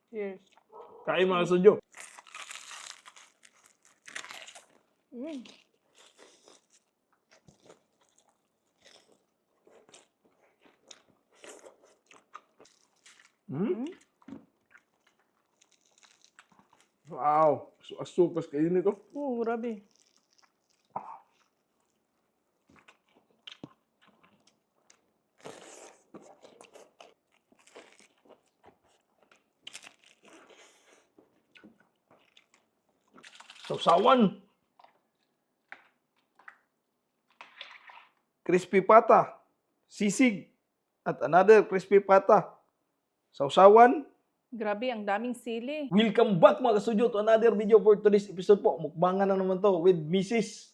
Cheers. Kain mga kasudyo. Mm. Hmm? Wow. Asupas kayo nito. Oo, grabe. Sausawan. Crispy pata. Sisig. At another crispy pata. Sausawan. Grabe, ang daming sili. Welcome back mga kasudyo to another video for today's episode po. Mukbangan na naman to with Mrs.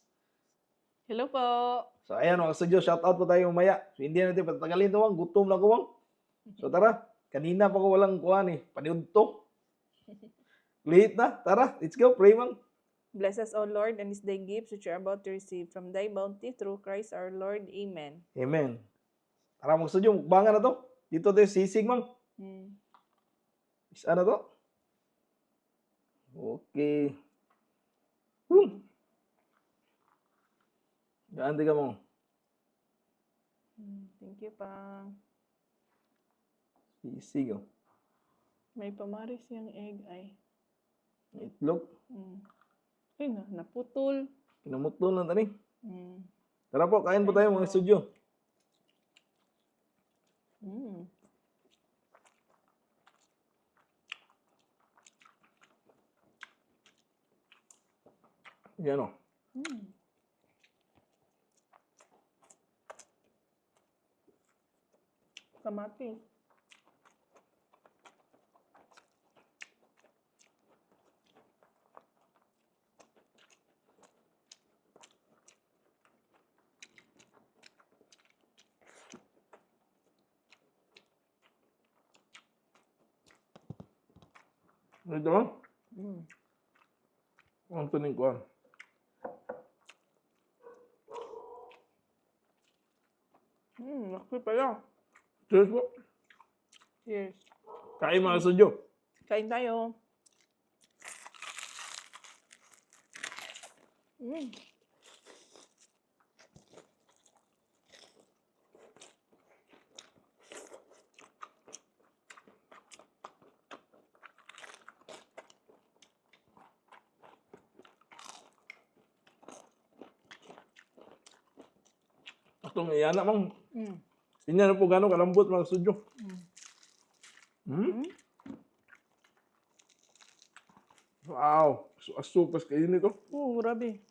Hello po. So ayan mga kasudyo, shout out po tayo mamaya. So hindi natin patagalin to wang, gutom na ko wang. So tara, kanina pa ko walang kuhan eh. Paniud to. Late na, tara, let's go, pray mang. Bless us, O Lord, and this day gifts which you are about to receive from thy bounty through Christ our Lord. Amen. Amen. Tara mga kasudyo, mukbangan na to. Dito tayo sisig mang. Mm. Isa na to. Okay. Gaan ka mo. Thank you pa. Sisig oh. May pamaris yung egg ay. Itlog. Ay na, naputol. Kinamutol na tani. Mm. Tara po, kain po tayo mga studio. Mm. Yan o. Mm. Kamatis. Ito o. Mm. Ang tuning ko. Laki pala. Cheers po. Cheers. Kain mga studio. Kain tayo. Mm. Itong iyan na mang. Mm. Tingnan na po gano'ng kalambot mga studio. Wow. So, asupas kayo nito. Oo, grabe.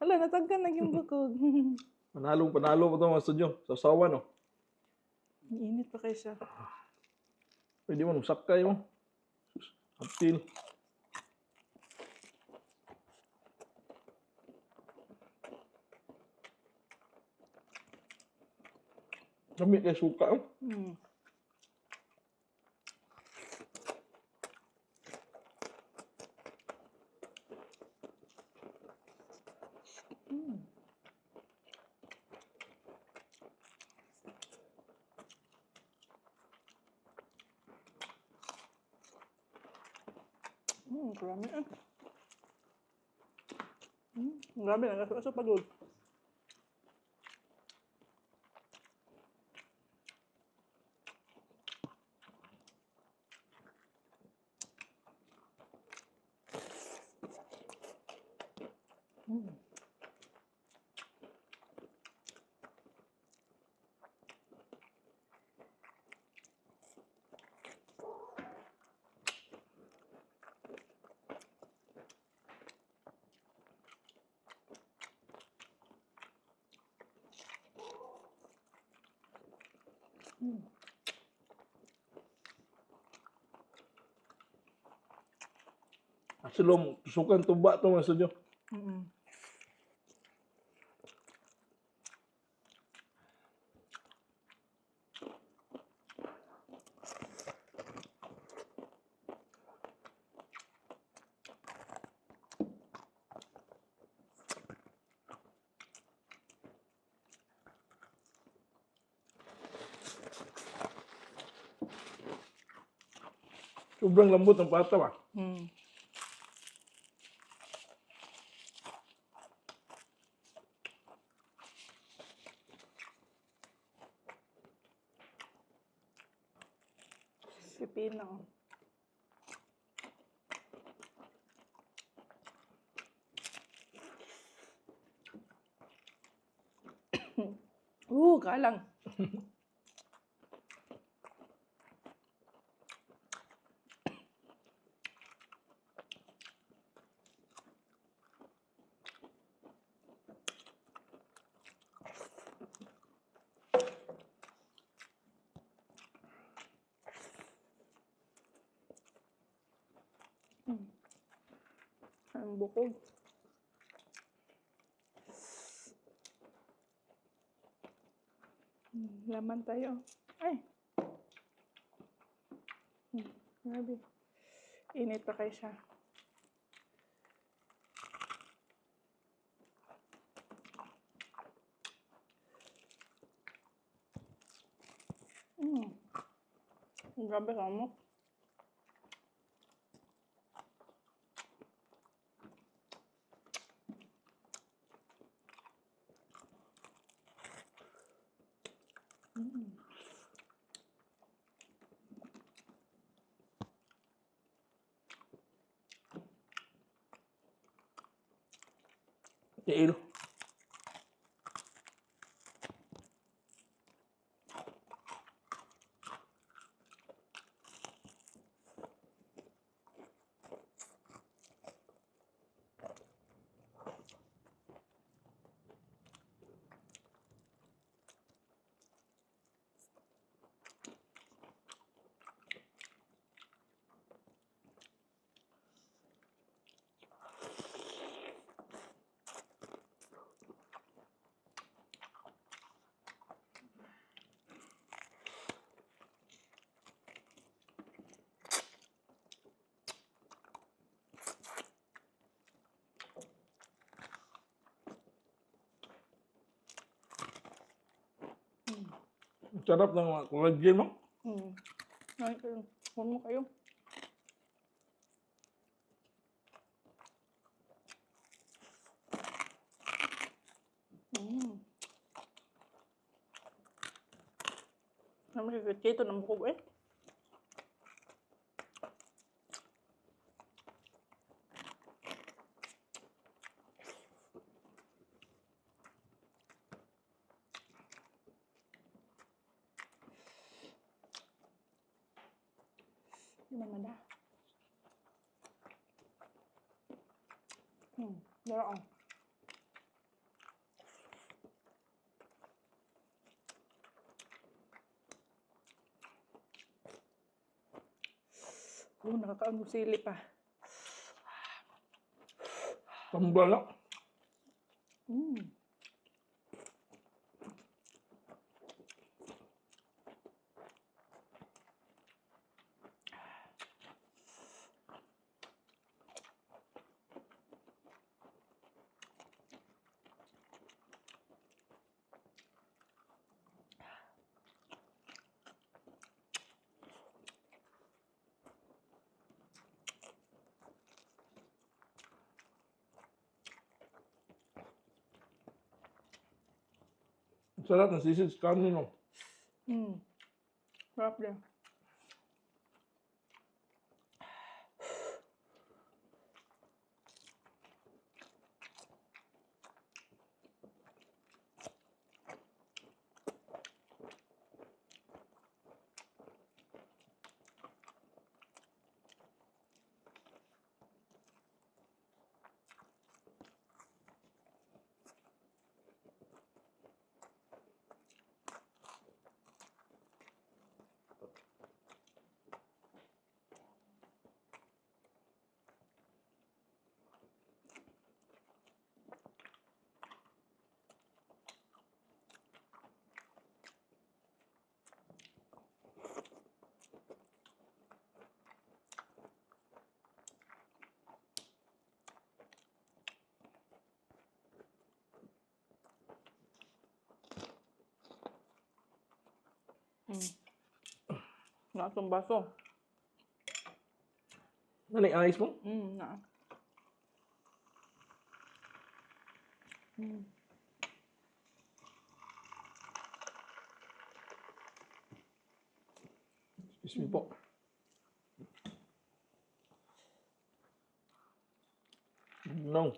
Hala, natagkan naging bukog. Panalong panalo po ito mga studio. Sausawan o. Init pa kayo siya. Pwede mo, sakay mo. Apil. Kami kayo suka o. Mm. Grabe eh. Grabe, nagkasa pagod. Asilom, tusukan tuba ito mga studio. Sobrang lambot ng pata ba? Hmm. Pipino. Kalang. Ang bukog. Laman tayo. Ay! Grabe. Init pa kayo siya. Grabe ka mo. Tiil. Sarap ng mga collagen mo. Ay, huwag mo kayo. Naman ito ng bukog eh. Gimana dah? Darah. Nakakaano sili pa. Tambala. Sarap ng sisig sa karne mo. Sarap din. Nasong baso. Nani ayos mo? Na. Mm. Excuse me po. No.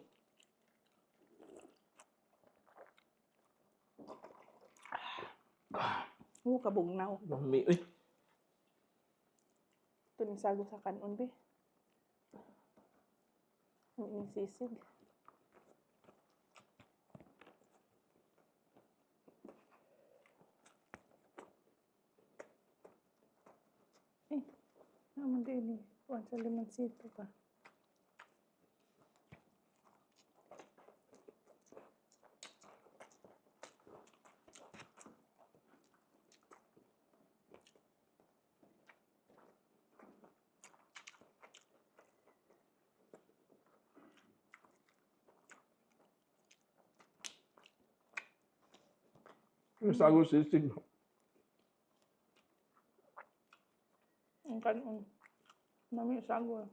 Kabugnaw. Lami. Uy. Ito ni sago sa kanon, be. Ang sisig. Naman din eh. Kuwan sa limansito ka. Yung sago sisig. Ang kanon. Nami sago.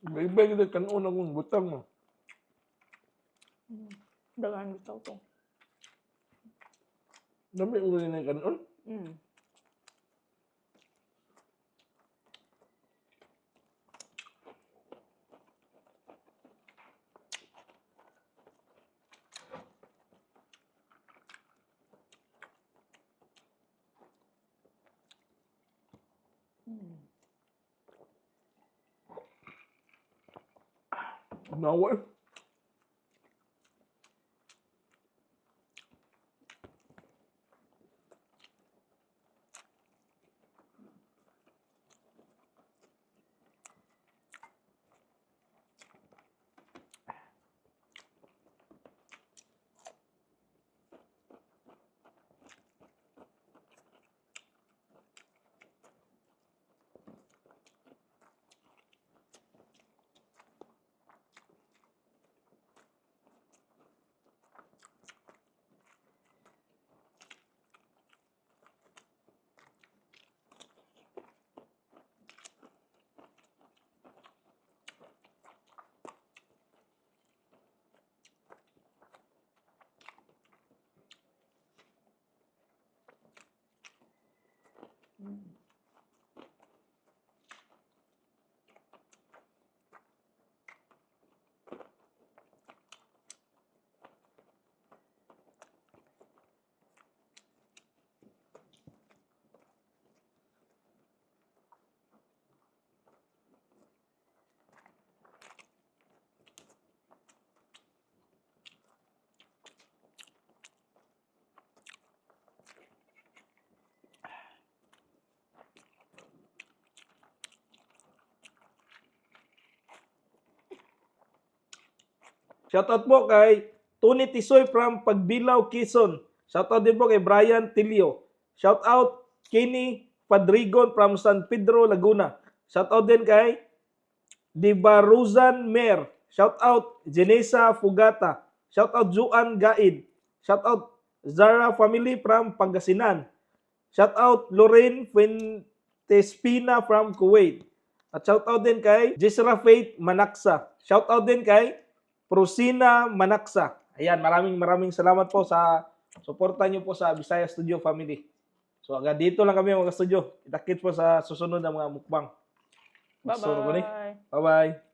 May kita kanon akong butang mo. Dagan bitaw to. Dami mo rin ang kanon. Nawa. Shoutout po kay Tony Tisoy from Pagbilao, Quezon. Shoutout din po kay Brian Tilio. Shoutout Kenny Padrigon from San Pedro, Laguna. Shoutout din kay Dibaruzan Mer. Shoutout Jenesa Fugata. Shoutout Juan Gaid. Shoutout Zara family from Pangasinan. Shoutout Lorraine Fuentespina from Kuwait. At shoutout din kay Jisra Faith Manaksa. Shoutout din kay Prosina Manaksa. Ayan, maraming salamat po sa suporta niyo po sa Bisaya Studio Family. So hanggang dito lang kami mga studio. Kita-kits po sa susunod na mga mukbang. Bye-bye. Bye-bye.